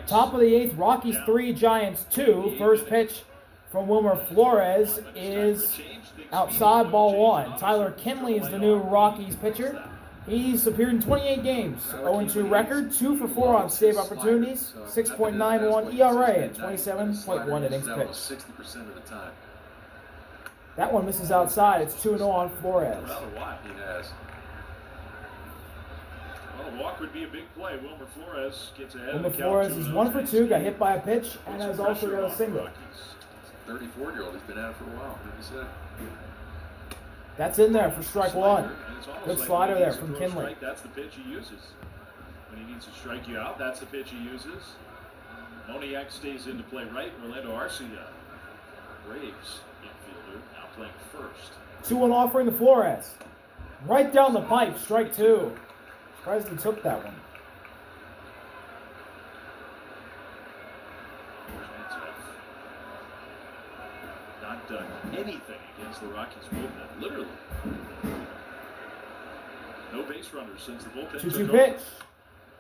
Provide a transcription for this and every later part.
Top of the 8th, Rockies 3, Giants 2. First pitch from Wilmer Flores is outside, ball 1. Tyler Kinley is the new Rockies pitcher. He's appeared in 28 games, 0-2 record, 2 for 4 on save opportunities, 6.91 ERA, and 27.1 innings pitched. That one misses outside. It's 2-0 on Flores. Well, a walk would be a big play. Wilmer Flores gets ahead. Wilmer Flores is 1 for 2, got hit by a pitch, and has also got a single. 34-year-old, he's been at it for a while. That's in there for strike 1. Good slider there from Kinley. That's the pitch he uses. When he needs to strike you out, that's the pitch he uses. Moniak stays into play right. Orlando Arcia, Braves infielder, now playing first. 2-1 offering to Flores. Right down the pipe, strike 2. Surprised he took that one. Not done anything against the Rockies bullpen, literally. No base runners since the bullpen. 2-2 pitch.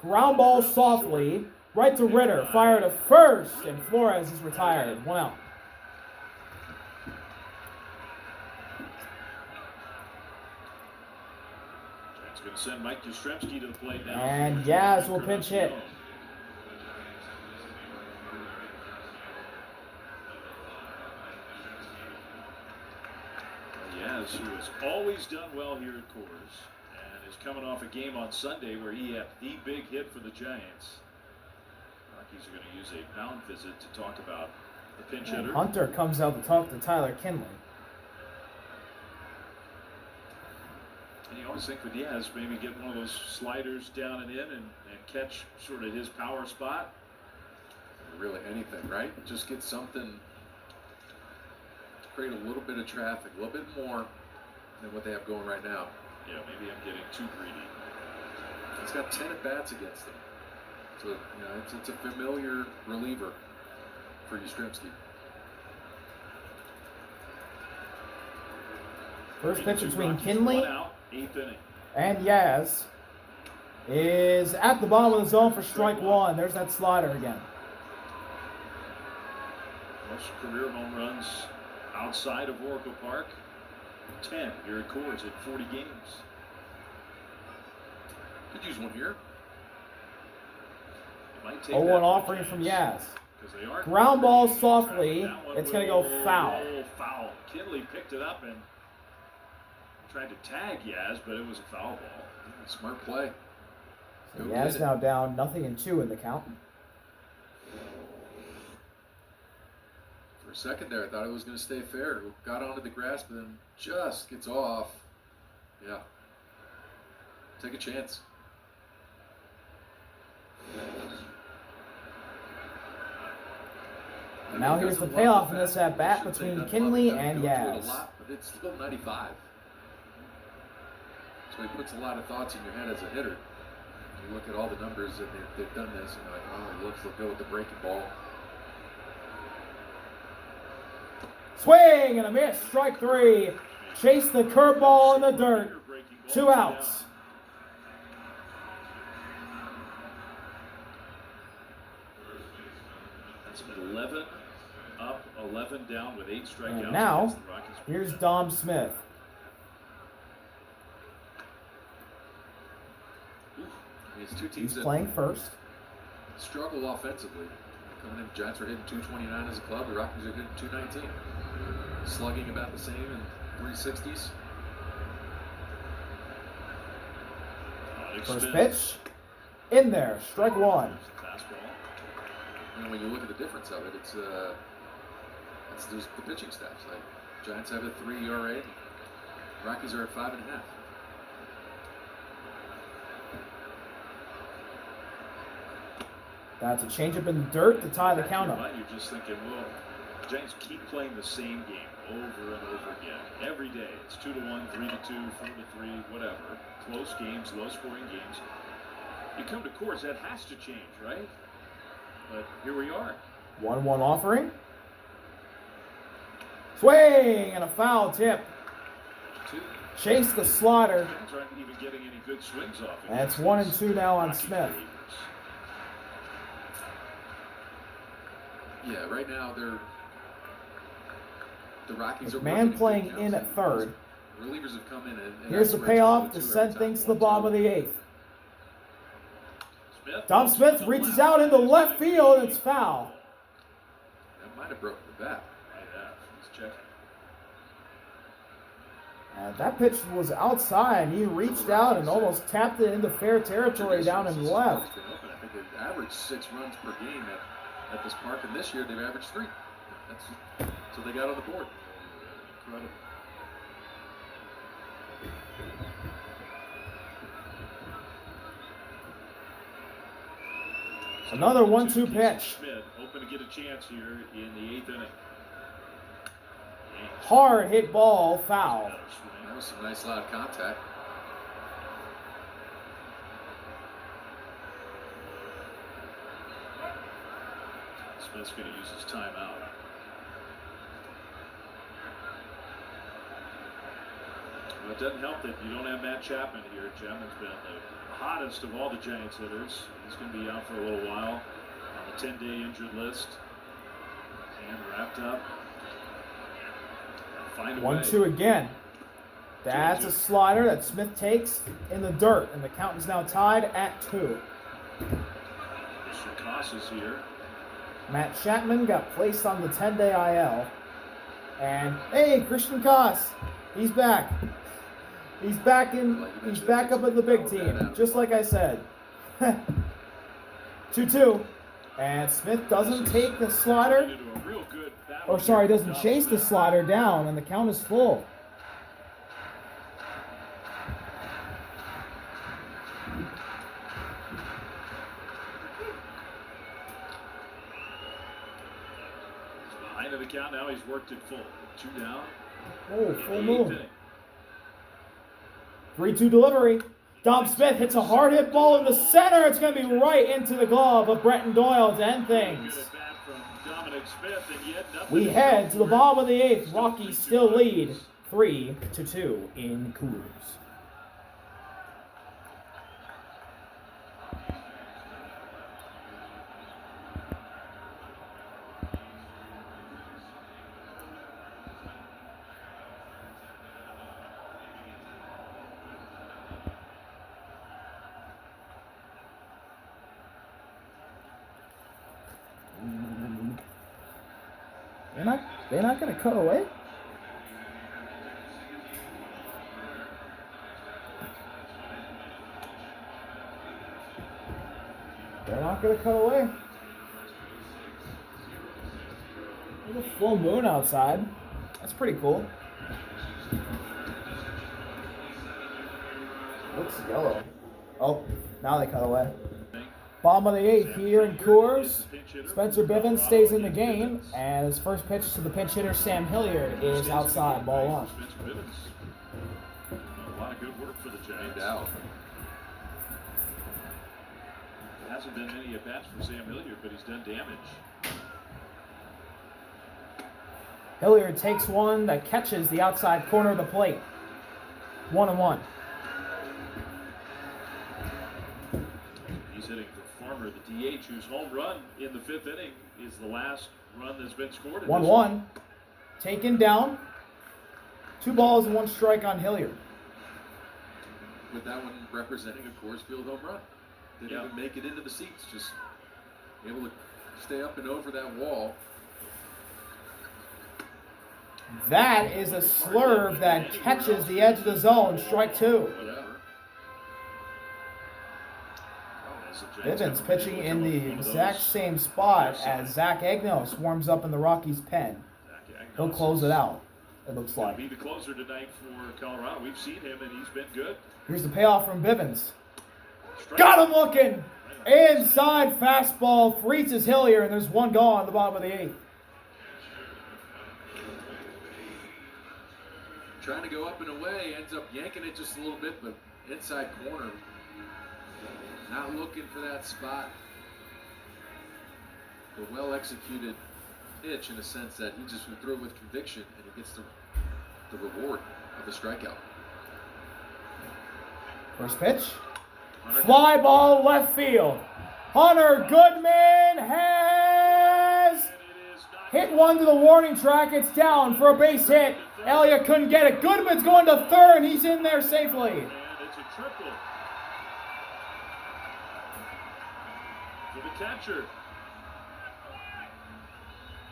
Ground ball softly. Right to Ritter. Fire to first. And Flores is retired. 1 out. Giants going to send Mike Yastrzemski to the plate now. And Yaz will pinch hit. Yaz, who has always done well here at Coors, and is coming off a game on Sunday where he had the big hit for the Giants. Rockies are going to use a mound visit to talk about the pinch hitter. Hunter comes out to talk to Tyler Kinley. And you always think with Yaz, maybe get one of those sliders down and in and catch sort of his power spot. Really anything, right? Just get something to create a little bit of traffic, a little bit more than what they have going right now. Yeah, maybe I'm getting too greedy. He's got 10 at-bats against him. So, you know, it's a familiar reliever for Yastrzemski. First pitch between Kinley out, 8th inning. and Yaz is at the bottom of the zone for strike 1. There's that slider again. Most career home runs outside of Oracle Park. 10 here at Coors in 40 games. Could use one here. 0-1 offering from Yaz. Ground ball softly. It's going to go foul. Foul. Kinley picked it up and tried to tag Yaz, but it was a foul ball. Smart play. So Yaz now down 0-2 in the count. For a second there, I thought it was going to stay fair. Got onto the grass, but then just gets off. Yeah. Take a chance. Now here's the payoff in this at-bat between Kinley and Yaz. But it's still 95. So he puts a lot of thoughts in your head as a hitter. You look at all the numbers that they've done this, and you're like, oh, they'll go with the breaking ball. Swing and a miss. Strike 3. Chase the curveball in the dirt. 2 outs. That's 11 up, 11 down with 8 strikeouts. And now, here's Dom Smith. He's playing first. Struggle offensively. Coming in, Giants are hitting 229 as a club. The Rockies are hitting 219. Slugging about the same in 360s. First pitch. In there. Strike 1. And when you look at the difference of it, it's the pitching stats. Like Giants have a 3 ERA. Rockies are at 5.5. That's a changeup in the dirt to tie the count up. You're just thinking, well, Giants keep playing the same game over and over again. Every day. It's 2-1, 3-2, 4-3, whatever. Close games, low-scoring games. You come to Coors, that has to change, right? But here we are. 1-1 offering. Swing and a foul tip. Chase the slider. Giants aren't even getting any good swings off it. That's 1-2 now on Smith. Yeah, right now the Rockies are Man working playing good in counts. at third. Relievers have come in and Here's the that payoff spread's to two send every things time. to the bottom of the 8th. Smith Dom goes Smith to the reaches left. out into left field, and it's foul. That might have broken the bat. Yeah, he's checking. That pitch was outside. He reached out and almost tapped it into fair territory down and left. I think they've averaged 6 runs per game at this park, and this year they've averaged 3. So they got on the board. Incredible. Another 1-2 pitch. Schmidt hoping to get a chance here in the 8th inning. Hard hit ball, foul. That was some nice loud contact. Smith's going to use his timeout. Well, it doesn't help that you don't have Matt Chapman here. Chapman's been the hottest of all the Giants hitters. He's going to be out for a little while on the 10-day injured list. And wrapped up. Find a way. 1-2 again. That's a slider that Smith takes in the dirt, and the count is now tied at 2. Mr. Koss is here. Matt Chapman got placed on the 10-day IL. And hey, Christian Koss, he's back. He's back up at the big team, just like I said. 2-2. And Smith doesn't take the slider. Or sorry, doesn't chase the slider down, and the count is full. Behind the count now, he's worked it full. 2 down. Oh, full moon. 3-2 delivery. Dom Smith hits a hard hit ball in the center. It's going to be right into the glove of Bretton Doyle to end things. We head to the bottom of the 8th. Rockies still lead 3-2 in Coors. They're not going to cut away? They're not going to cut away. There's a full moon outside. That's pretty cool. Looks yellow. Oh, now they cut away. Bottom of the 8th here in Coors. Spencer Bivens stays in the game, and his first pitch to the pinch hitter Sam Hilliard is outside, ball 1. A lot of good work for the Giants. Out. Hasn't been many at bats for Sam Hilliard, but he's done damage. Hilliard takes one that catches the outside corner of the plate. 1-1. He's hitting for Farmer, the DH, whose home run in the 5th inning is the last run that's been scored. 1-1. Taken down. 2 balls and 1 strike on Hilliard. With that one representing a Coors Field home run. Didn't even make it into the seats. Just able to stay up and over that wall. That is a slurve that catches the edge of the zone. Strike 2. Bivens pitching in the exact same spot as Zach Agnos warms up in the Rockies' pen. He'll close it out, it looks like. Be the closer tonight for Colorado. We've seen him, and he's been good. Here's the payoff from Bivens. Got him looking! Inside fastball reaches Hilliard, and there's 1 gone at the bottom of the 8th. Trying to go up and away, ends up yanking it just a little bit, but inside corner. Not looking for that spot. A well-executed pitch in a sense that he just threw it with conviction, and he gets the reward of the strikeout. First pitch. Fly ball left field. Hunter Goodman has Hit one to the warning track. It's down for a base hit. Elliott couldn't get it. Goodman's going to third. He's in there safely. And it's a triple for the catcher.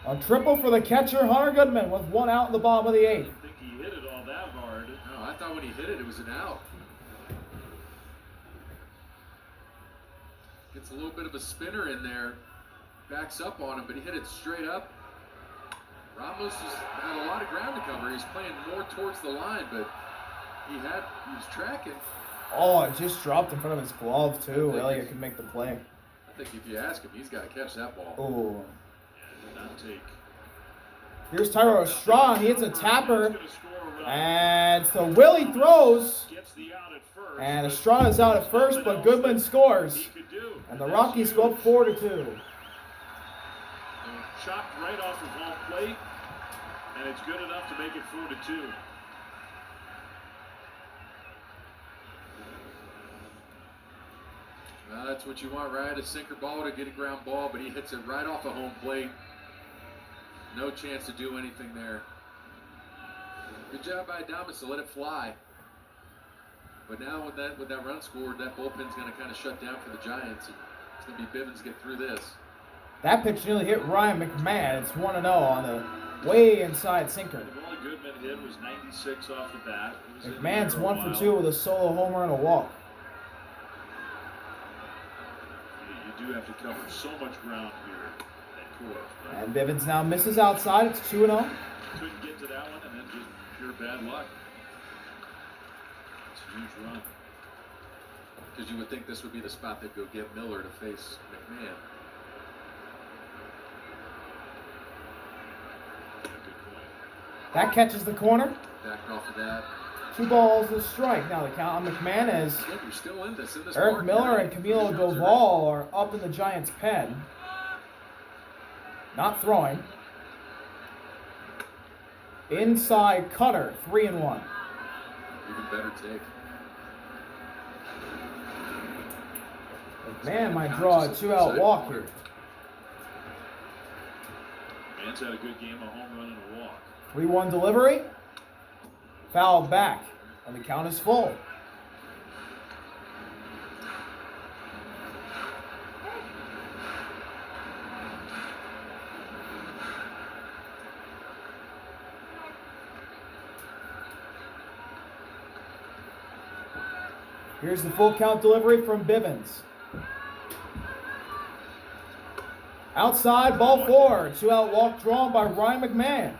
A triple for the catcher, Hunter Goodman, with one out in the bottom of the I eighth. didn't think he hit it all that hard. No, I thought when he hit it, it was an out. Gets a little bit of a spinner in there. Backs up on him, but he hit it straight up. Ramos had a lot of ground to cover. He's playing more towards the line, but he was tracking. Oh, it just dropped in front of his glove, too. Elliott could make the play. I think if you ask him, he's got to catch that ball. Oh. Did not take. Here's Tyler Estrada. He hits a tapper. And so Willie throws. Gets the out at first. And Estrada's out at first, but Goodman scores. He could do. And the Rockies go up 4-2. Chopped right off of home plate, and it's good enough to make it 4-2. Well, that's what you want, right? A sinker ball to get a ground ball, but he hits it right off of home plate. No chance to do anything there. Good job by Adames to let it fly. But now with that run scored, that bullpen's going to kind of shut down for the Giants. And it's going to be Bivens get through this. That pitch nearly hit Ryan McMahon. It's 1-0 on the way inside sinker. The only Goodman hit was 96 off the bat. McMahon's 1 for 2 with a solo homer and a walk. You do have to cover so much ground here at Coors. And Bivens now misses outside. It's 2-0. Couldn't get to that one, and then just pure bad luck. It's a huge run. Because you would think this would be the spot they'd go get Miller to face McMahon. That catches the corner. Backed off of that. 2 balls and a strike. Now the count on McMahon is Again, you're still in this Eric market. Miller and Camilo Doval are up in the Giants' pen. Not throwing. Inside cutter, 3-1. Even better take. McMahon might draw a 2-out walk here. Man's had a good game, a home run and a walk. 3-1 delivery. Fouled back. And the count is full. Here's the full count delivery from Bivens. Outside, ball 4. 2-out walk drawn by Ryan McMahon.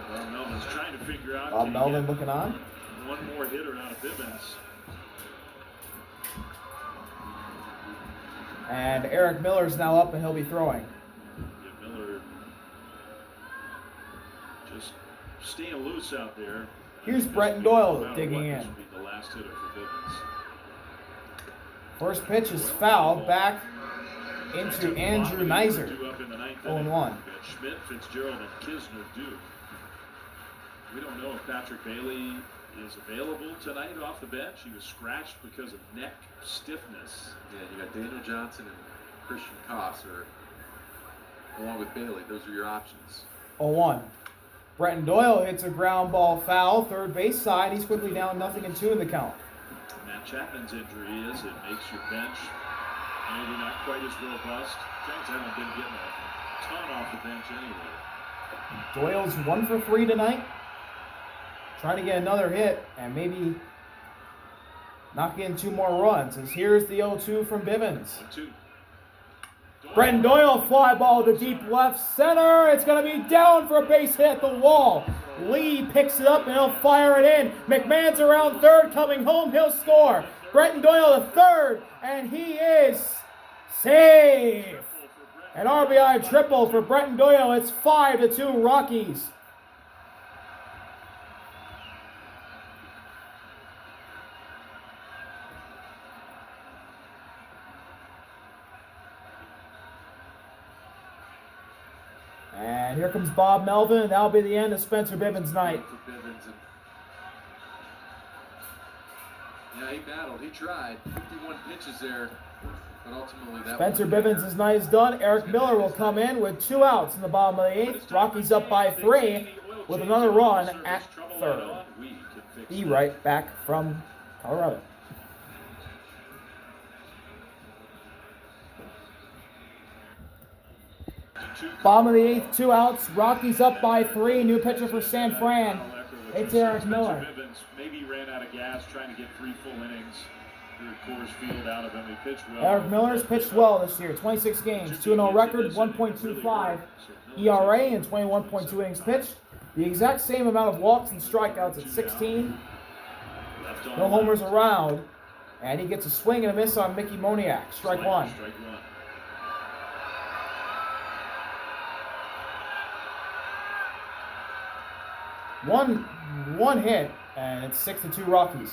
Bob Melvin's trying to figure out. Bob Melvin looking on. One more hitter out of Bivens. And Eric Miller's now up and he'll be throwing. Yeah, Miller just staying loose out there. Here's Bretton Doyle No matter digging what, in. this would be the last hitter for Bivens. First pitch is fouled back into Andrew Nizer. 0-1. Schmidt, Fitzgerald, and Kisner Duke. We don't know if Patrick Bailey is available tonight off the bench. He was scratched because of neck stiffness. Yeah, you got Daniel Johnson and Christian Koss, along with Bailey. Those are your options. 0-1. Bretton Doyle hits a ground ball foul, third base side. He's quickly down 0-2 in the count. Matt Chapman's injury is it makes your bench maybe not quite as robust. Giants haven't been getting a ton off the bench anyway. Doyle's 1 for 3 tonight. Trying to get another hit and maybe knock in 2 more runs. As here's the 0-2 from Bivens. 1-2. Bretton Doyle, fly ball to deep left center. It's going to be down for a base hit at the wall. Lee picks it up and he'll fire it in. McMahon's around third, coming home, he'll score. Bretton Doyle to third, and he is safe. An RBI triple for Bretton Doyle. It's 5-2 Rockies. And here comes Bob Melvin, and that'll be the end of Spencer Bivens' night. For Bivens. Yeah, he battled. He tried. 51 pitches there. But ultimately, that Spencer Bivens' night is done. Eric Miller will come in with 2 outs in the bottom of the 8th. Rockies up by 3 with another run at third. Be right back from Colorado. Bottom of the 8th, 2 outs. Rockies up by 3. New pitcher for San Fran. It's Eric Miller. Maybe ran out of gas trying to get 3 full innings through Coors Field out of him. He pitched well. Eric Miller's pitched well this year. 26 games, 2-0 record, 1.25 ERA, and 21.2 innings pitched. The exact same amount of walks and strikeouts at 16. No homers around. And he gets a swing and a miss on Mickey Moniak. Strike one. One hit, and it's 6-2 Rockies.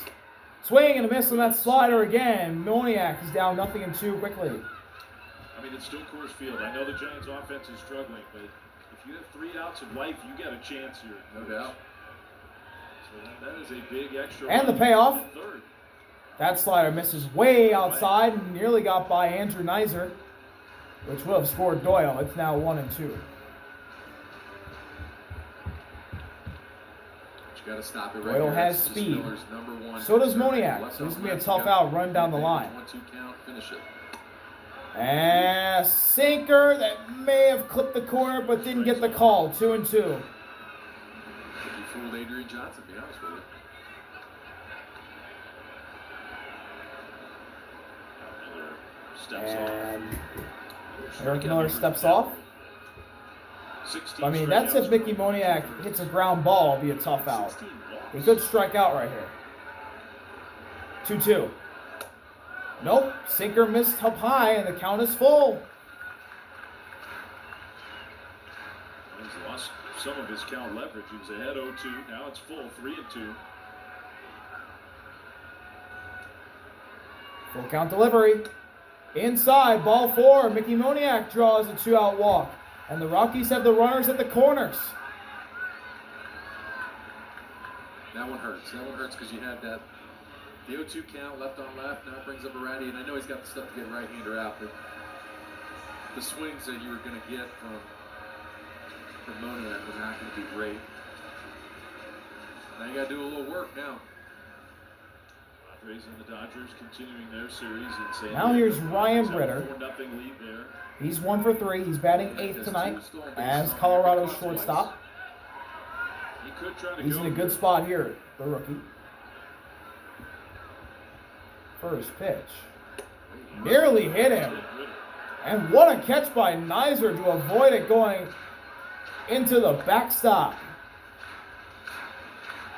Swing and a miss on that slider again. Moniak is down 0-2 quickly. I mean, it's still Coors Field. I know the Giants' offense is struggling, but if you have 3 outs of life, you got a chance here. No doubt. So that is a big extra. And the payoff. That slider misses way outside and nearly got by Andrew Nizer, which would have scored Doyle. It's now 1-2. Got to stop it right Doyle here. has speed. #1 So does Moniak. So this is going to be a tough out, run down the line. 1-2 count, finish it. And sinker that may have clipped the corner but didn't get the call. 2-2. You fooled Adrian Johnson, to be honest with you. And Eric Miller steps off. I mean, that's if Mickey Moniak hits a ground ball, it'll be a tough out. He could strike out right here. 2-2. Nope. Sinker missed up high, and the count is full. He's lost some of his count leverage. He was ahead 0-2. Now it's full, 3-2. Full count delivery. Inside, ball 4. Mickey Moniak draws a 2-out walk. And the Rockies have the runners at the corners. That one hurts. That one hurts because you had that the 0-2 count, left on left. Now it brings up a righty, and I know he's got the stuff to get right-hander out, but the swings that you were going to get from Moniak were not going to be great. Now you got to do a little work now. Padres and the Dodgers continuing their series in San Now here's Ryan Ritter. 4-0 lead there. He's 1 for 3. He's batting 8th tonight as Colorado's shortstop. He's in a good spot here, the rookie. First pitch. Nearly hit him. And what a catch by Nizer to avoid it going into the backstop.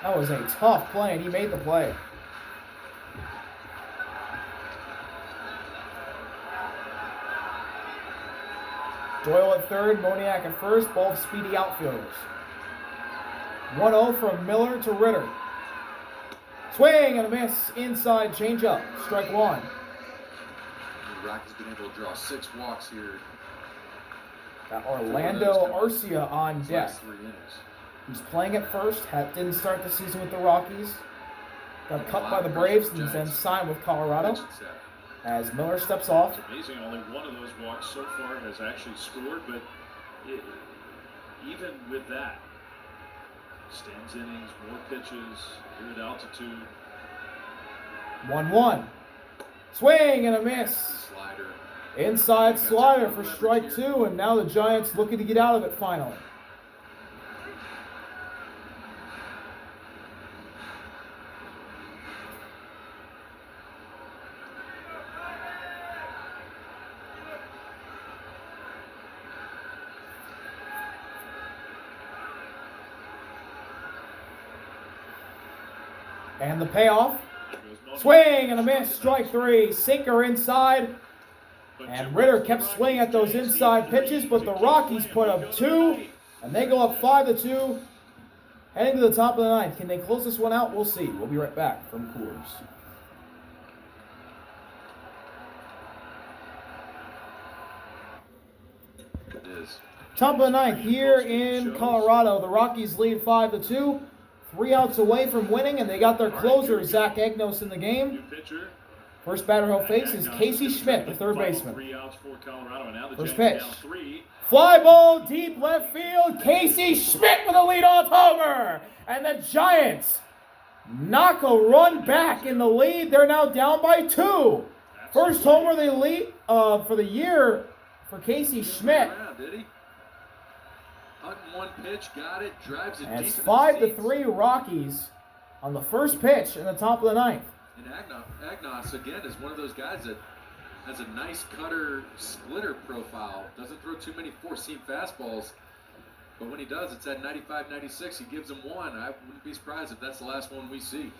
That was a tough play, and he made the play. Doyle at third, Moniak at first, both speedy outfielders. 1-0 from Miller to Ritter. Swing and a miss, inside changeup, strike one. The Rockies been able to draw 6 walks here. Got Orlando Arcia on deck. 3 innings. He's playing at first, didn't start the season with the Rockies. Got cut by the Braves and then signed with Colorado. As Miller steps off. It's amazing, only one of those walks so far has actually scored, but even with that, stands innings, more pitches, here at altitude. 1-1. Swing and a miss. Slider. Inside slider for strike 2, and now the Giants looking to get out of it finally. And the payoff. Swing and a miss, strike 3. Sinker inside. And Ritter kept swinging at those inside pitches, but the Rockies put up 2, and they go up 5-2. Heading to the top of the 9th. Can they close this one out? We'll see. We'll be right back from Coors. It is. Top of the 9th here in Colorado. The Rockies lead 5-2. 3 outs away from winning, and they got their closer, Zach Egnos, in the game. First batter he'll face is Casey Schmidt, the third baseman. 3 outs for Colorado, and now the First Giants pitch. down 3. Fly ball deep left field. Casey Schmidt with a leadoff homer. And the Giants knock a run back in the lead. They're now down by 2. First homer they lead for the year for Casey Schmidt. Did he? Hunting one pitch, got it, drives it And deep it's into the 5-3 seats. Rockies on the first pitch in the top of the ninth. And Agnos, again, is one of those guys that has a nice cutter splitter profile. Doesn't throw too many four-seam fastballs. But when he does, it's at 95, 96. He gives them one. I wouldn't be surprised if that's the last one we see.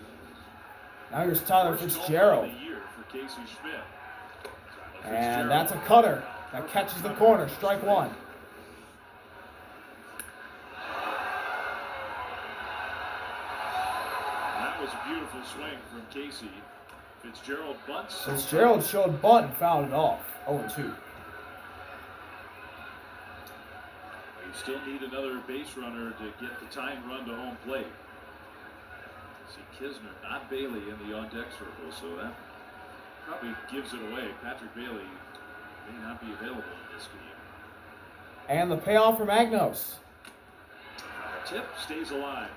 Now here's Tyler First home Fitzgerald. run of the year for Casey Schmidt. And that's a cutter that catches the corner. Strike one. That was a beautiful swing from Casey. Fitzgerald bunts. Fitzgerald showed bunt and fouled it off. 0-2. You still need another base runner to get the tying run to home plate. See Kisner, not Bailey, in the on-deck circle, so that probably gives it away. Patrick Bailey may not be available in this game. And the payoff from Agnos. Tip stays alive.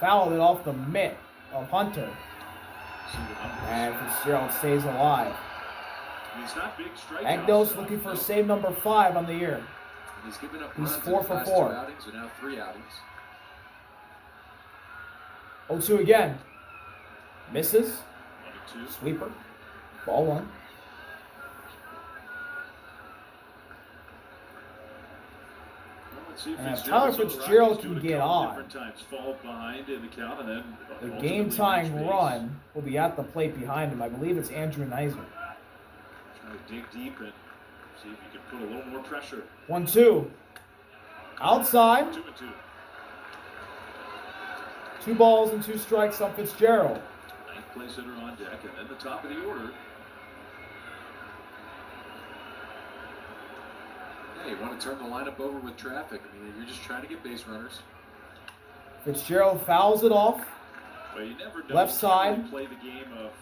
Fouled it off the mitt of Hunter. See the numbers. And Fitzgerald stays alive. He's not big strikeouts. Agnos looking for save number 5 on the year. And he's given up He's runs 4 in for the last 4. 2 outings, and now 3 outings. 0-2 again. Misses. 1-2. Sweeper. Ball 1. Let's see if And if Fitzgerald's Tyler on the Fitzgerald Rockies, can do it a get couple on, different times. Fall behind in the count and then the ultimately game-tying reach base. run will be at the plate behind him. I believe it's Andrew Nizer. Try to dig deep and see if you can put a little more pressure. 1-2. Outside. 2-2. 2 balls and 2 strikes on Fitzgerald. Ninth place hitter on deck, and then the top of the order. Hey, you want to turn the lineup over with traffic. I mean, you're just trying to get base runners. Fitzgerald fouls it off. Well, you never know. Left side. You play the game of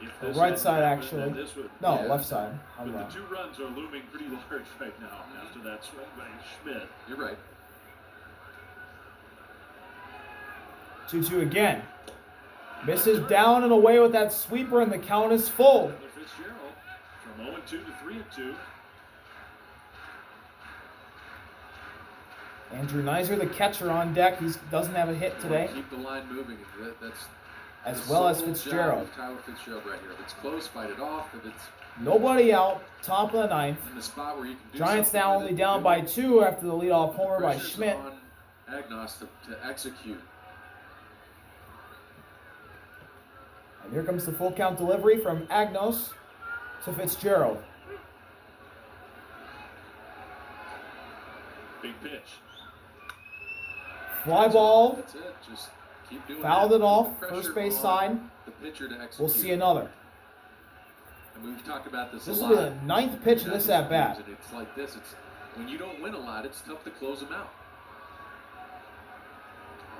if The this right hadn't side, happened, actually. then this would, No, Yeah. left side. I'm but wrong. the 2 runs are looming pretty large right now after that swing by Schmidt. You're right. 2-2 again. Misses down and away with that sweeper, and the count is full. Tyler Fitzgerald from 0-2 to 3-2. Andrew Nizer, the catcher, on deck. He doesn't have a hit You want today, to keep the line moving. That's as the well as sole Fitzgerald. job of Tyler Fitzgerald right here. If it's close, fight it off. If it's Nobody out, top of the ninth. in the spot where you can do Giants something now with only it, down do by it. 2 after the leadoff homer by Pressure's Schmidt. on Agnos to execute. And here comes the full count delivery from Agnos to Fitzgerald. Big pitch. Fly ball, That's it. Just keep doing fouled that. it off, Keep the pressure first base on side. the pitcher to execute. We'll see another. And we've talked about this This a will be lot. the 9th pitch of this at bat. And it's like this. It's when you don't win a lot, it's tough to close them out.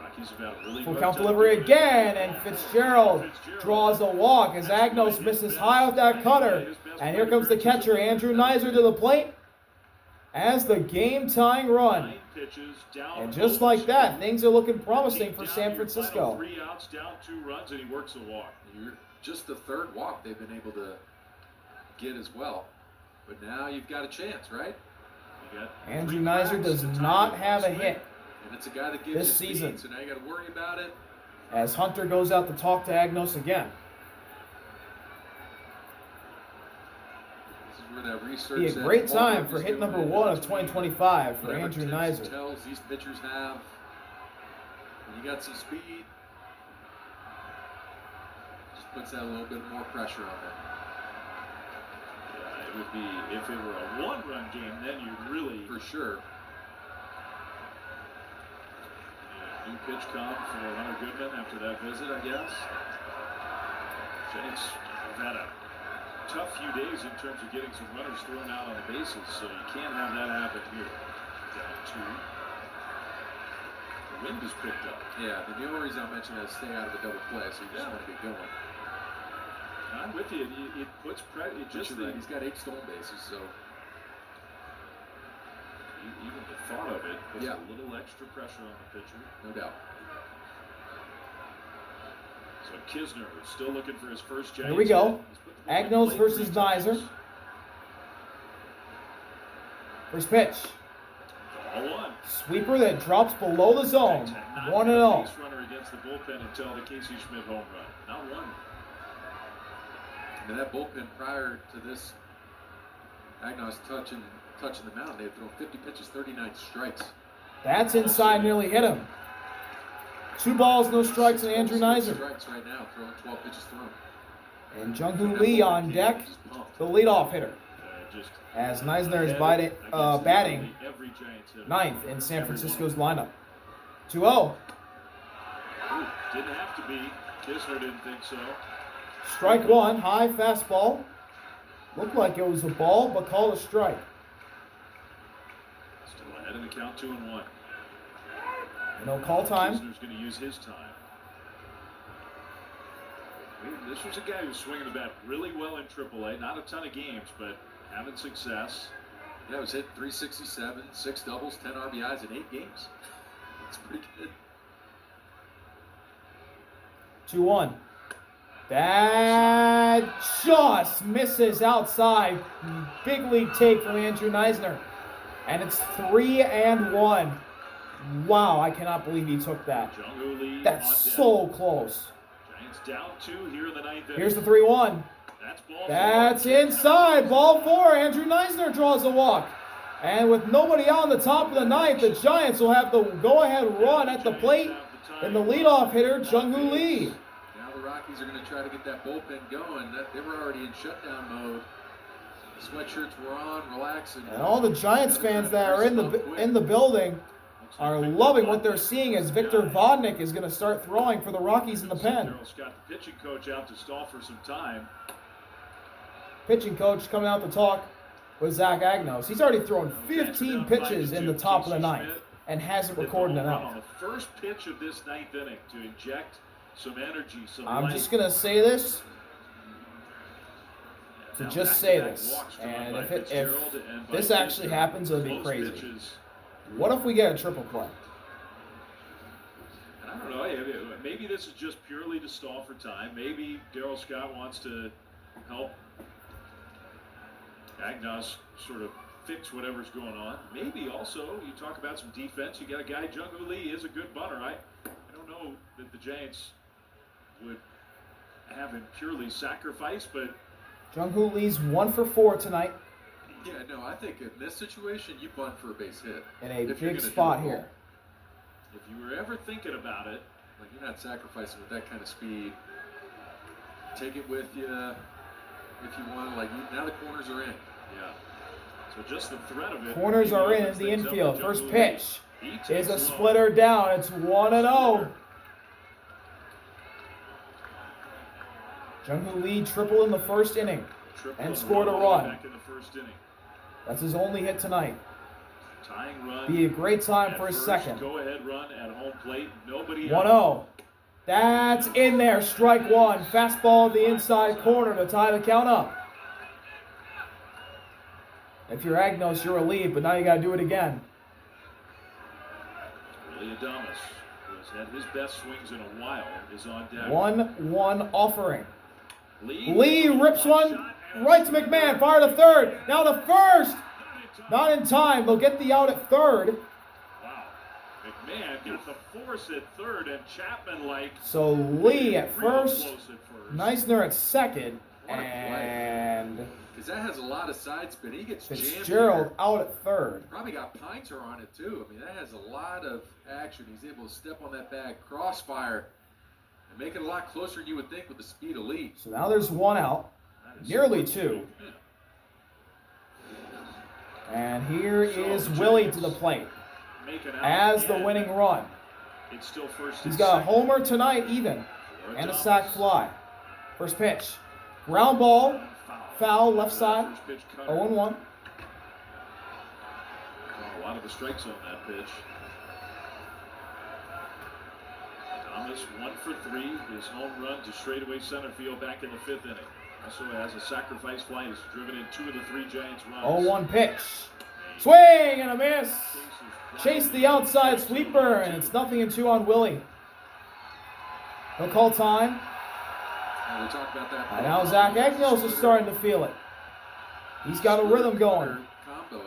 Rockies have had a really Full hard count time delivery doing it. again, and Fitzgerald draws a walk as Agnos misses high with that cutter. And here comes the catcher, Andrew Nizer, to the plate as the game-tying run. 9 pitches, down And just like 0-2. that, things are looking promising for Down San your final Francisco. 3 outs, down 2 runs, and he works a walk. You're just the third walk they've been able to get as well. But now you've got a chance, right? You got Andrew 3 Nizer cracks does to tie not the have a swing. hit And it's a guy that gives this you speed, season, so now you got to worry about it. as Hunter goes out to talk to Agnos again. This is where that research Be a says great ball time club for is hit doing number it. 1 of 2025 for Whatever Andrew tips and Nizer. tells these pitchers have. When you got some speed, just puts that a little bit more pressure on them. Yeah, it would be, if it were a 1-run game, then you'd really. For sure. Yeah, new pitch come for Hunter Goodman after that visit, I guess. Giants have had a tough few days in terms of getting some runners thrown out on the bases, so you can't have that happen here. Down 2. The wind is picked up. Yeah, the only reason I mentioned that is stay out of the double play, so you just want to get going. I'm with you. It puts pressure. It just right. He's got 8 stolen bases, so even the thought of it puts yeah. a little extra pressure on the pitcher. No doubt. So Kisner is still looking for his first Giants. Here we go. Agnos versus Nizer. First pitch. Ball 1. Sweeper that drops below the zone. 1-0. Base runner against the bullpen until the Casey Schmidt home run. Not one. I mean, that bullpen prior to this, Agnos touching the mound, they had thrown 50 pitches, 39 strikes. That's inside, nearly hit him. 2 balls, no strikes, and Andrew Nizer. Strikes right now, throwing 12 pitches thrown. And Jung-Hoo Lee on deck, the leadoff hitter. As Neisner is batting 9th in San Francisco's lineup. 2-0. Didn't have to be. Kisner didn't think so. Strike 1, high fastball. Looked like it was a ball, but called a strike. Still ahead in the count, 2-1. No call time. Kisner's going to use his time. This was a guy who was swinging the bat really well in AAA. Not a ton of games, but having success. Yeah, it was hit 367, 6 doubles, 10 RBIs in 8 games. That's pretty good. 2-1. That just misses outside. Big league take from Andrew Neisner. And it's 3-1. Wow, I cannot believe he took that. That's so close. Giants down 2 here in the 9th inning. Here's the 3-1. That's inside. Ball 4. Andrew Neisner draws a walk. And with nobody out on the top of the 9th, the Giants will have the go-ahead run at the plate. And the leadoff hitter, Jung-Hoo Lee. Now the Rockies are going to try to get that bullpen going. They were already in shutdown mode. The sweatshirts were on, relaxing. And all the Giants fans that are in the building are loving what they're seeing as Victor Vodnik is going to start throwing for the Rockies in the pen. Got the pitching coach out to stall for some time. Pitching coach coming out to talk with Zach Agnos. He's already thrown 15 pitches in the top of the 9th and hasn't recorded an out. On the first pitch of this 9th inning to inject some energy, some I'm life. just going to say this. To just say this. And if this actually happens, it'll be crazy. What if we get a triple play? And I don't know. Maybe this is just purely to stall for time. Maybe Darryl Scott wants to help Agnos sort of fix whatever's going on. Maybe also you talk about some defense. You got a guy, Jung-Hoo Lee is a good bunter. I don't know that the Giants would have him purely sacrifice, but Jung-Hoo Lee's 1 for 4 tonight. Yeah, no, I think in this situation, you bunt for a base hit. In a big spot here. If you were ever thinking about it, like you're not sacrificing with that kind of speed. Take it with you if you want. Like now the corners are in. Yeah. So just the threat of it. Corners are in the infield. First pitch is a splitter down. It's 1-0. Jung-Hoo Lee triple in the first inning and scored a run. Back in the first inning. That's his only hit tonight. Tying run. Be a great time for his second. Go ahead run at home plate. Nobody 1-0. That's in there. Strike 1. Fastball the inside corner to tie the count up. If you're Agnos, you're a lead, but now you got to do it again. Willie Adames, who has had his best swings in a while, is on deck. 1-1 offering. Lee rips one right to McMahon. Fire to third. Now to first. Not in time. They'll get the out at third. Wow. McMahon got the force at third and Chapman like. So Lee at first. Neisner at second. And because that has a lot of side spin. He gets Fitzgerald out at third. Probably got Pinter on it too. I mean, that has a lot of action. He's able to step on that bag, crossfire, and make it a lot closer than you would think with the speed of Lee. So now there's 1 out. Nearly 2. And here is Willie to the plate as the winning run. He's got a homer tonight even and a sac fly. First pitch. Ground ball. Foul left side. 0-1. A lot of the strikes on that pitch. Thomas 1 for 3. His home run to straightaway center field back in the 5th inning. Also has a sacrifice fly. He's driven in 2 of the 3 Giants runs. 0-1 pitch. Swing and a miss. Chase the outside sweeper, and it's 0-2 on Willie. He'll call time. We talked about that. And now Zach Agnos is starting to feel it. He's got a rhythm going. Combo. It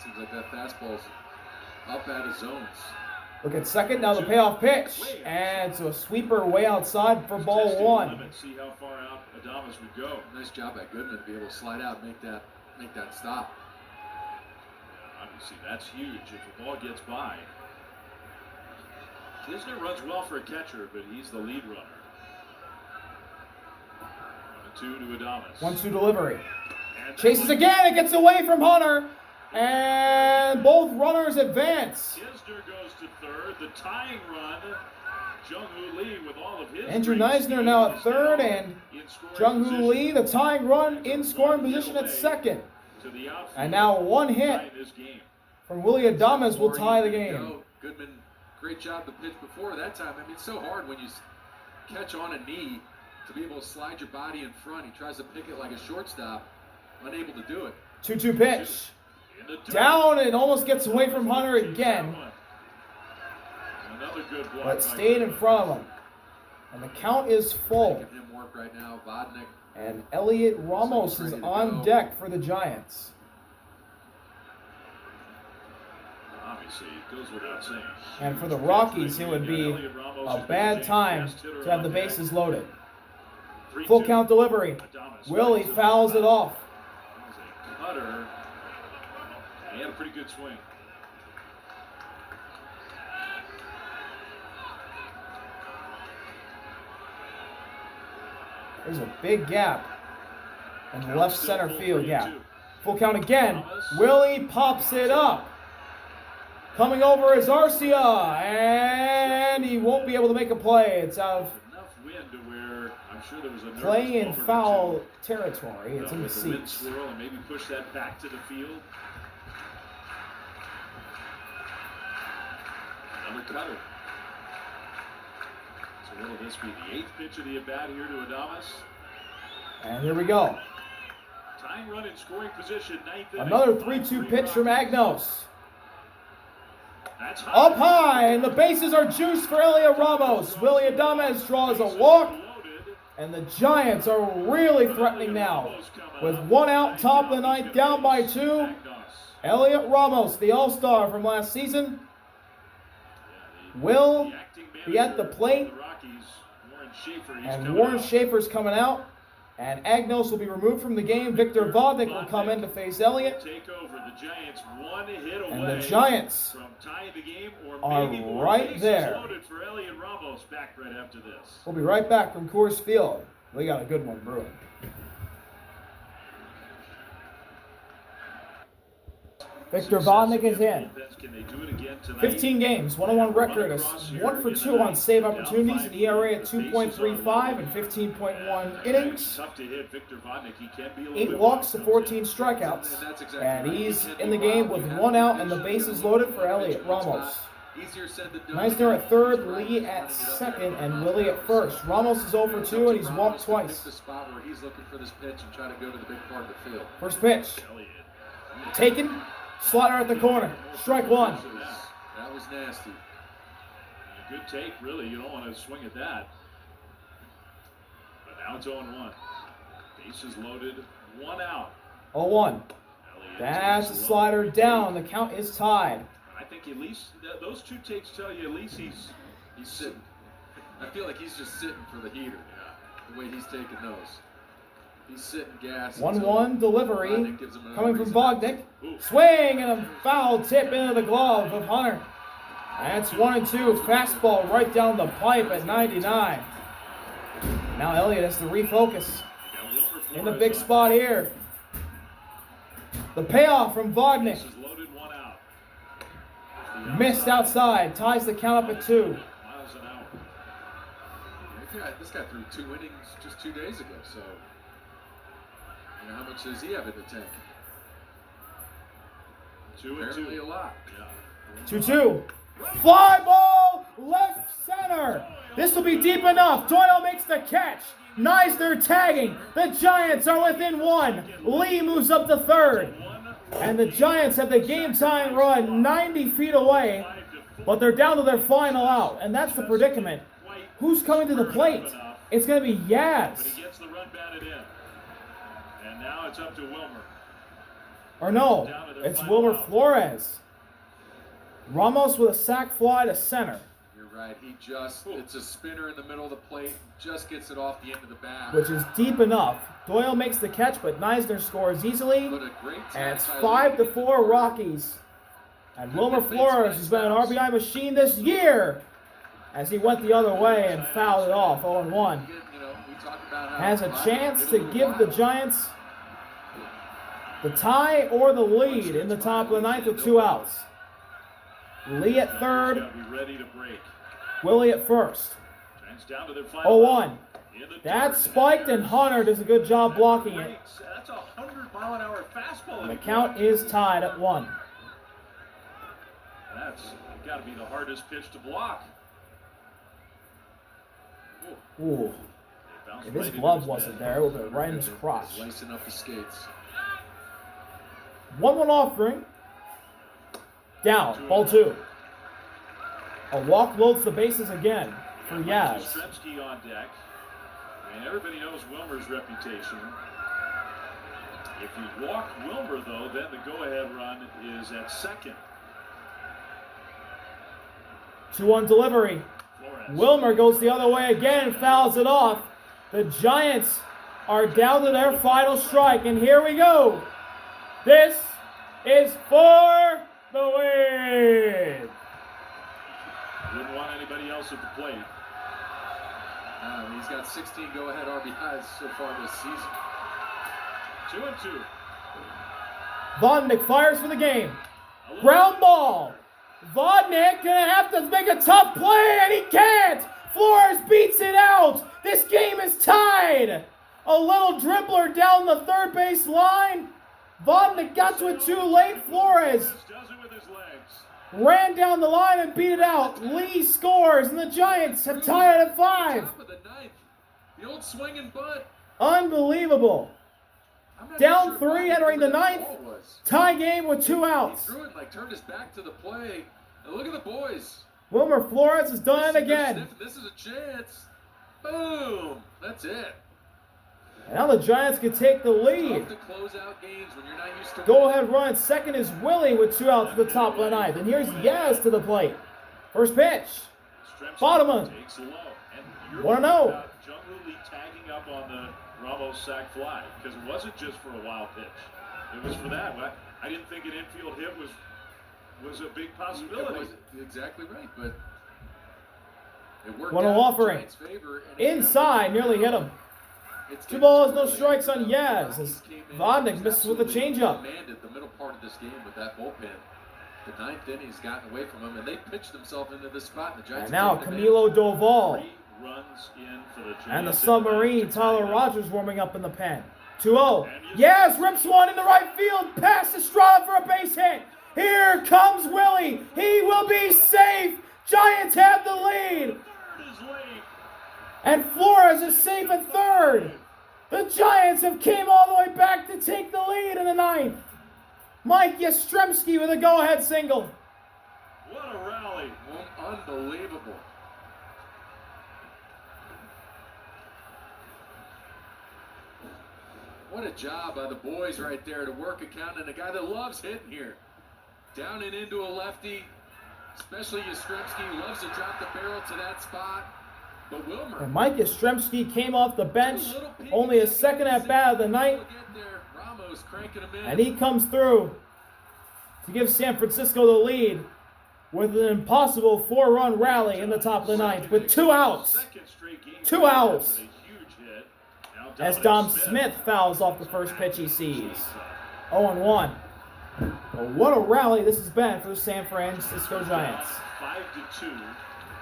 seems like that fastball's up out of zones. Look at second, now the payoff pitch. And so a sweeper way outside for ball 1. See how far out Adames would go. Nice job by Goodman to be able to slide out and make that stop. Yeah, obviously, that's huge if the ball gets by. Kisner runs well for a catcher, but he's the lead runner. 1-2 to Adames. 1-2 delivery. Chases again, it gets away from Hunter. And both runners advance. Kisner goes to third. The tying run. Jung-Hoo Lee with all of his. Andrew Neisner now at third, and Jung-Hoo Lee, the tying run, in scoring position at second. And now 1 hit from Willie Adames will tie the game. Goodman, great job the pitch before that time. I mean, it's so hard when you catch on a knee to be able to slide your body in front. He tries to pick it like a shortstop, unable to do it. 2-2 pitch. Down and almost gets away from Hunter again. But stayed in front of him. And the count is full. Him work right now, Vodnik. And Elliot Ramos is on deck for the Giants. Obviously, it goes without saying. And for the Rockies, it would be a bad time to have the bases loaded. Full count delivery. Willie fouls it off. Cutter. He had a pretty good swing. There's a big gap in the left center field gap. Full count again. Willie pops it up. Coming over is Arcia, and he won't be able to make a play. It's out of play in foul territory. It's in the seats. And maybe push that back to the field. Another cutter. So will this be the 8th pitch of the at-bat here to Adames? And here we go. Tying run in scoring position, 9th. Another 3-2 pitch from Agnos. Up high, and the bases are juiced for Elliot Ramos. Willie Adames draws a walk, and the Giants are really threatening now. With 1 out, top of the 9th, down by 2. Elliot Ramos, the All-Star from last season, will be at the plate. And Warren Schaefer's coming out. And Agnos will be removed from the game. Victor Vodnik will come in to face Elliott. And the Giants are right there. We'll be right back from Coors Field. We got a good one brewing. Victor Vodnik is in. 15 games, 1-1 record, 1 for 2 on save opportunities, an ERA at 2.35 and 15.1 innings. 8 walks to 14 strikeouts. And he's in the game with 1 out and the bases loaded for Elliot Ramos. Neisner at third, Lee at second, and Willie at first. Ramos is 0 for 2 and he's walked twice. First pitch. Taken. Slider at the corner. Strike 1. That was nasty. A good take, really. You don't want to swing at that. But now it's 0-1. Bases loaded. 1 out. 0-1. That's a slider down. The count is tied. I think at least those 2 takes tell you at least he's sitting. I feel like he's just sitting for the heater. Yeah. The way he's taking those. He's sitting gas. 1-1 delivery coming from Vodnik. Swing and a foul tip into the glove of Hunter. That's 1-2. Fastball right down the pipe at 99. Now Elliott has to refocus in the big spot here. The payoff from Vodnik. Missed outside. Ties the count up at 2. This guy threw 2 innings just 2 days ago, so how much does he have in the tank? 2-2. Apparently a lot. Yeah. 2-2. Fly ball left center. This will be deep enough. Doyle makes the catch. Neisner tagging. The Giants are within one. Lee moves up to third. And the Giants have the game-tying run 90 feet away, but they're down to their final out, and that's the predicament. Who's coming to the plate? It's going to be Yaz. But he gets the run batted in. And now it's up to Wilmer. Or no, it's Wilmer Flores. Ramos with a sac fly to center. You're right. It's a spinner in the middle of the plate. Just gets it off the end of the bat. Which is deep enough. Doyle makes the catch, but Neisner scores easily. And it's 5-4 Rockies. And Wilmer Flores has been an RBI machine this year, as he went the other way and fouled it off 0-1. Has a chance to give the Giants the tie or the lead in the top of the ninth with 2 outs. Lee at third. Willie at first. 0-1. That's spiked, and Hunter does a good job blocking it. That's a 100-mile-an-hour fastball. And the count is tied at 1. That's got to be the hardest pitch to block. Ooh. If his glove wasn't there, it would have been right in his crotch. Lacing up the skates. 1-1 offering. Down. Ball 2. A walk loads the bases again for Yaz. Yastrzemski on deck. And everybody knows Wilmer's reputation. If you walk Wilmer, though, then the go-ahead run is at second. 2-1 delivery. Flores. Wilmer goes the other way again and fouls it off. The Giants are down to their final strike, and here we go. This is for the win. Wouldn't want anybody else at the plate. He's got 16 go-ahead RBIs so far this season. 2-2. Vodnik fires for the game. Ground ball. Vodnik gonna have to make a tough play, and he can't. Flores beats it out. This game is tied. A little dribbler down the third base line. Vodnik got to it too late. Flores Does it with his legs. ran down the line and beat it out. Lee scores, and the Giants have tied it at 5. Top of the ninth. The old swing and bunt. Unbelievable. I'm not Down sure 3 entering the where ninth. ball was. Tie game with 2 He outs. threw it, turned his back to the play. And look at the boys. Wilmer Flores has done it They're again. sniffing. This is a chance. Boom. That's it. And now the Giants can take the lead. Tough to close out games when you're not used to Go ahead run. Second is Willie with 2 outs at the top of the ninth. And here's Yaz to the plate. First pitch. Yastrzemski Bottom of takes it low. And you're 1-0. about Jung-Hoo Lee tagging up on the Ramos sac fly, because it wasn't just for a wild pitch. It was for that. I didn't think an infield hit was a big possibility. It was exactly right, but it worked 1-0 out in offering. Giants' favor, and it Inside, nearly hit him. It's 2 balls, no early. strikes on Yaz, as Vodnik misses with a changeup. Commanded the middle part of this game with that bullpen. The ninth inning's gotten away from him, and they pitched themselves into this spot. And the Giants And now taking advantage. Camilo Doval. 3 runs in for the Giants. And the submarine, Tyler Rogers, warming up in the pen. 2-0. Yaz rips one into right field. Past Estrada for a base hit. Here comes Willie. He will be safe. Giants have the lead. Third is late. And Flores is safe at third. The Giants have came all the way back to take the lead in the ninth. Mike Yastrzemski with a go-ahead single. What a rally. Unbelievable. What a job by the boys right there to work a count, and a guy that loves hitting here. Down and into a lefty, especially Yastrzemski loves to drop the barrel to that spot. But Wilmer. And Mike Yastrzemski came off the bench, only his second at bat of the night, Ramos cranking him in. and he comes through to give San Francisco the lead with an impossible 4-run rally in the top of the ninth with 2 outs. 2 outs. As Dom Smith fouls off the first pitch he sees. 0-1. Well, what a rally this has been for the San Francisco Giants. 5-2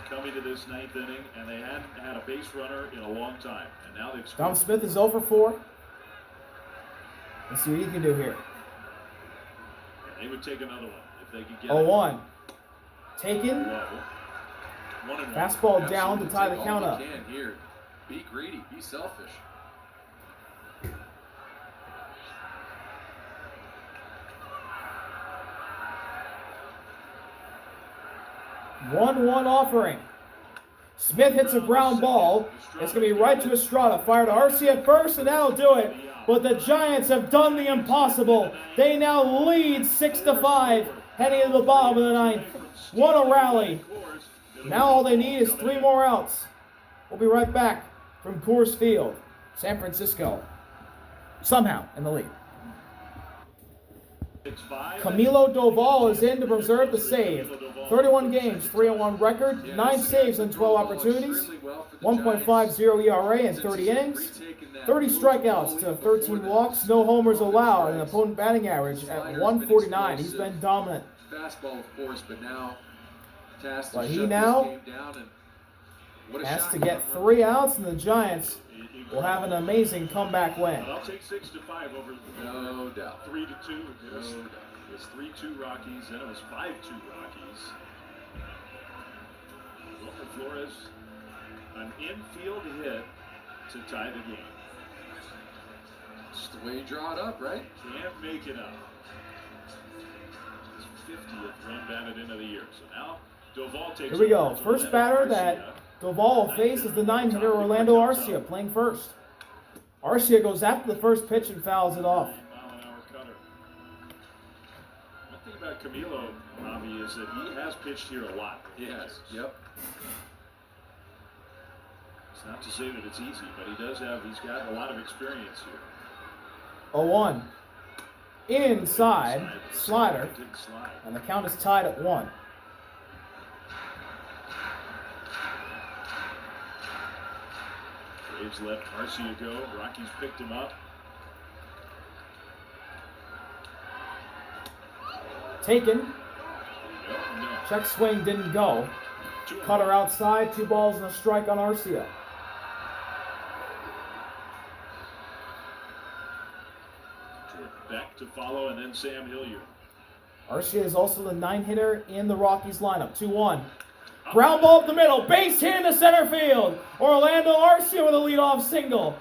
coming to this ninth inning, and they hadn't had a base runner in a long time. And now they've scored. Dom Smith is 0 for 4. Let's see what he can do here. They would take another one if they could get 0-1. Taken. low. 1-1. Fastball down to tie the Take count all up. you can here. Be greedy. Be selfish. One offering. Smith hits a ground ball. It's going to be right to Estrada. Fire to Arcia first, and that'll do it. But the Giants have done the impossible. They now lead 6-5, heading into the bottom of the ninth. What a rally. Now all they need is 3 more outs. We'll be right back from Coors Field. San Francisco, somehow in the lead. Camilo Doval is in to preserve the save. 31 games, 3-1 record, 9 saves and 12 opportunities, 1.50 ERA in 30 innings, 30 strikeouts to 13 walks, no homers allowed, and opponent batting average at 149. He's been dominant. Fastball, of course, but now But he now has to get 3 outs, and the Giants will have an amazing comeback win. I'll take 6-5 over. No doubt. 3-2. It was 3-2 Rockies, then it was 5-2 Rockies. Wilmer Flores, an infield hit to tie the game. Just the way you draw it up, right? Can't make it up. His 50th run batted into the year. So now Doval takes. Here we go. First batter that Doval faces the 9-hitter Orlando Arcia, playing first. Arcia goes after the first pitch and fouls it off. Mile-an-hour cutter. One thing about Camilo, Bobby, is that he has pitched here a lot. Yes. Yep. It's not to say that it's easy, but he's got a lot of experience here. 0-1. Inside, slider, Big slide. and the count is tied at 1. Braves let Arcia go. Rockies picked him up. Taken. No. Check swing didn't go. 2-0. Cutter outside, 2 balls and a strike on Arcia. Back to follow, and then Sam Hilliard. Arcia is also the 9-hitter in the Rockies lineup. 2-1. Ground ball up the middle. Base hit into center field. Orlando Arcia with a leadoff single.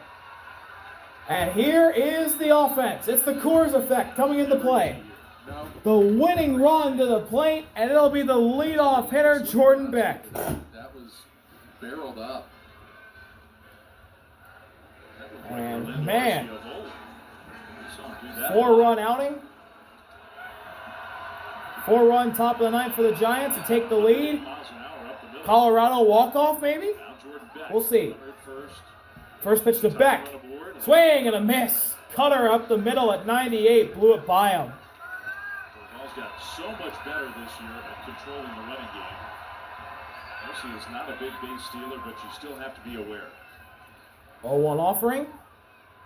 And here is the offense. It's the Coors effect coming into play. No. The winning run to the plate, and it'll be the leadoff hitter, Jordan Beck. That was barreled up. And man, Orlando Arcia of old. We saw him do that. 4-run outing. 4-run top of the ninth for the Giants to take the lead. Miles an hour up the middle. Colorado walk-off, maybe? Now Jordan Beck. We'll see. First. First pitch to Beck. Run aboard. Swing and a miss. Cutter up the middle at 98. Blew it by him. Ball's got so much better this year at controlling the running game. Arcia is not a big base stealer, but you still have to be aware. 0-1 offering.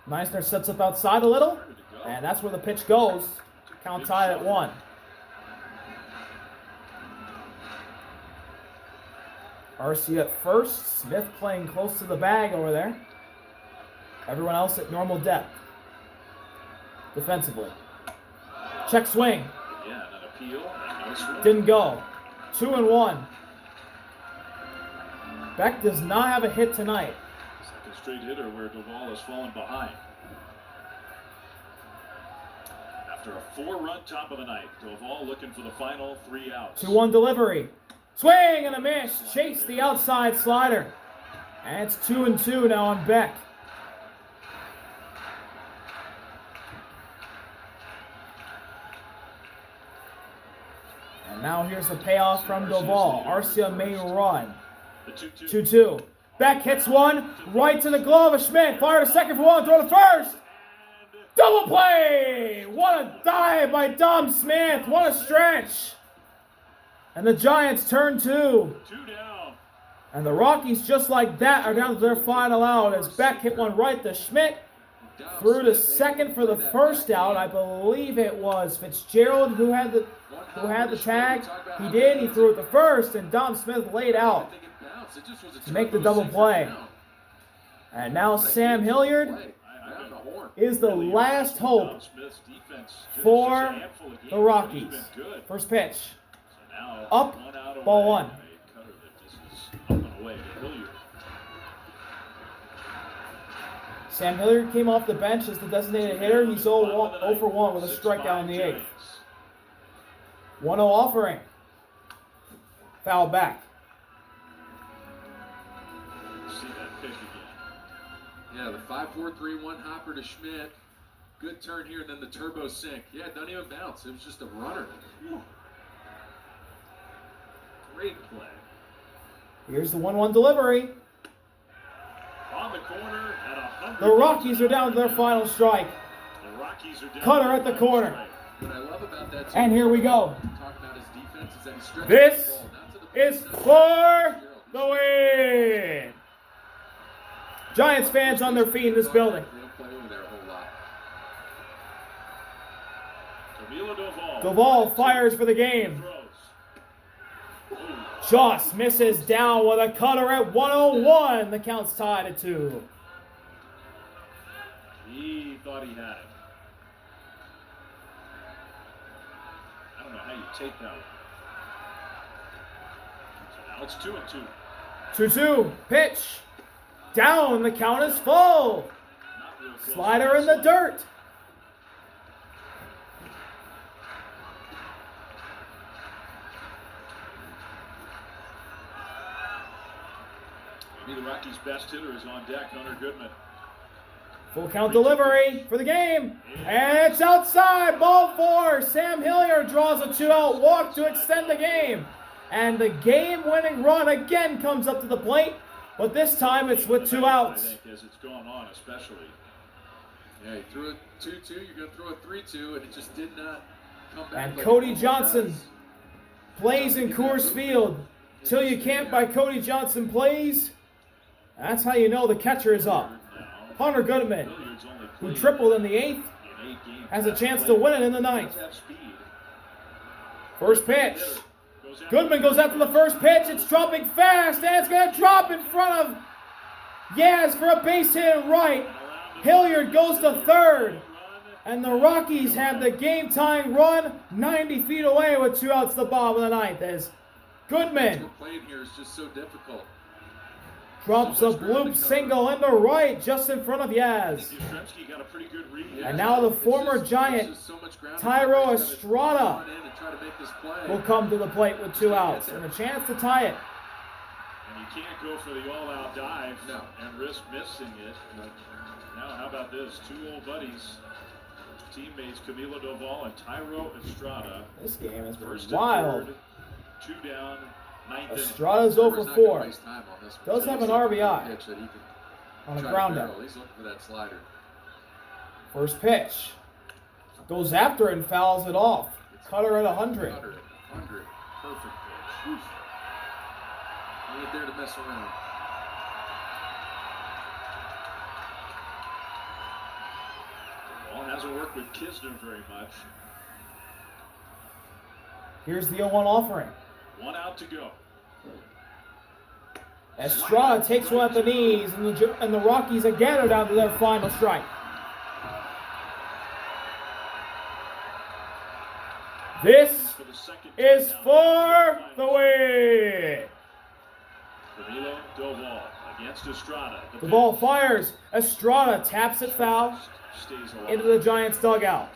Meisner sets up outside a little. Started to go. And that's where the pitch goes. Count tied at 1. Arcia at first. Smith playing close to the bag over there. Everyone else at normal depth. Defensively. Check swing. Yeah, an appeal. No swing. Didn't go. 2-1. Beck does not have a hit tonight. Second straight hitter where Doval has fallen behind. After a 4-run top of the ninth, Doval looking for the final 3 outs. 2-1 delivery. Swing and a miss. Chase the outside slider. And it's 2-2 now on Beck. And now here's the payoff from Doval. Arcia may run. The 2-2. 2-2. Beck hits one right to the glove of Schmidt. Fire to second for 1. Throw to first. Double play. What a dive by Dom Smith. What a stretch. And the Giants turn 2. 2 down. And the Rockies, just like that, are down to their final out as Beck hit one right to Schmidt. Through to second for the first out. I believe it was Fitzgerald who had the tag. He did. He threw it to first, and Dom Smith laid out to make the double play. And now Sam Hilliard is the last hope for the Rockies. First pitch. Up, ball 1. Cutter that just is away to Hilliard. Sam Hilliard came off the bench as the designated hitter. He's 0 for 1 with a strikeout in the 8th. 1-0 offering. Foul back. See that pitch again. Yeah, the 5-4-3-1 hopper to Schmidt. Good turn here, and then the turbo sink. Yeah, it doesn't even bounce. It was just a runner. Great play. Here's the 1-1 delivery. On the corner at 100. The Rockies are down to their final strike. The Rockies are down. Cutter at the corner. What I love about that, And here we go. talking about his defense, is that he stretches This the ball, not to the is for the win. Giants fans on their feet in this building. They don't play over there a whole lot. Camilo Doval. Doval fires for the game. Joss misses down with a cutter at 101. The count's tied at 2. He thought he had it. I don't know how you take that one. So now it's 2-2. 2-2. Pitch. Down. The count is full. Not real close. Slider in the dirt. Maybe the Rockies' best hitter is on deck, Hunter Goodman. Full count delivery for the game. And it's outside. Ball 4. Sam Hilliard draws a 2-out walk to extend the game. And the game-winning run again comes up to the plate. But this time it's with 2 outs. I think as it's gone on, especially. Yeah, he threw a 2-2. You're going to throw a 3-2, and it just did not come back. And like Cody it Johnson does. plays in Coors Field. Till you can't by Cody Johnson plays. That's how you know the catcher is up. Hunter Goodman, who tripled in the 8th, has a chance to win it in the 9th. First pitch. Goodman goes after the first pitch. It's dropping fast, and it's going to drop in front of Yaz for a base hit and right. Hilliard goes to third, and the Rockies have the game-tying run 90 feet away with 2 outs to the bottom of the 9th as Goodman Playing here is just so difficult. drops a bloop single into right just in front of Yaz. And now the former Giant, Tyro Estrada, will come to the plate with 2 outs and a chance to tie it. And you can't go for the all-out dive and risk missing it. Now, how about this? 2 old buddies, teammates Camilo Doval and Tyro Estrada. This game has been First wild. and third, 2 down, 9th inning. Estrada's 0 for 4. Does have an RBI Pitch that he can on a try to ground barrel. out. He's looking for that slider. First pitch. Goes after it and fouls it off. Cutter at 100. 100. Perfect pitch. Oof. He ain't there to mess around. Ball hasn't worked with Kisner very much. Here's the 0-1 offering. 1 out to go. Estrada takes one at the knees, and the Rockies again are down to their final strike. This is for the win. Camilo Doval against Estrada. The ball fires. Estrada taps it foul Stays alive. into the Giants' dugout.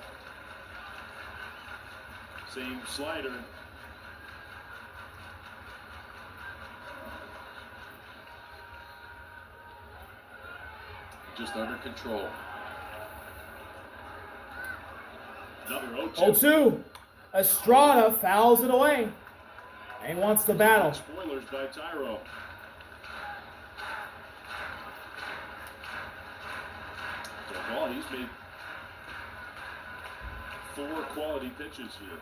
Same slider. Just under control. Another 0-2. 0-2. Estrada fouls it away. And he wants to battle. Spoilers by Tyro. Doval, he's made 4 quality pitches here.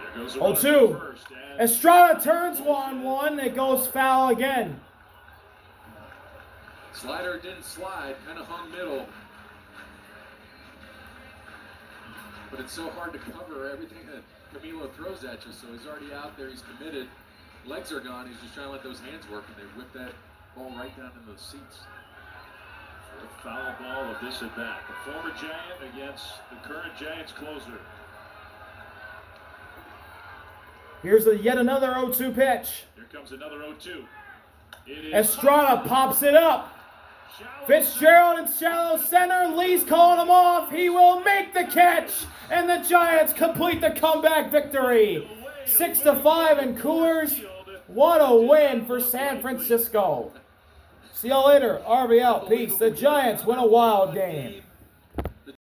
There goes the runner 0-2. to first, and Estrada turns 1-1. It goes foul again. Slider didn't slide, kind of hung middle. But it's so hard to cover everything that Camilo throws at you, so he's already out there, he's committed. Legs are gone, he's just trying to let those hands work, and they whip that ball right down into the seats. fourth foul ball of this at bat. The former Giant against the current Giants closer. Here's yet another 0-2 pitch. Here comes another 0-2. It is Estrada pops it up. Fitzgerald in shallow center. Lee's calling him off. He will make the catch. And the Giants complete the comeback victory. 6-5 in Coors. What a win for San Francisco. See y'all later. RBI, peace. The Giants win a wild game.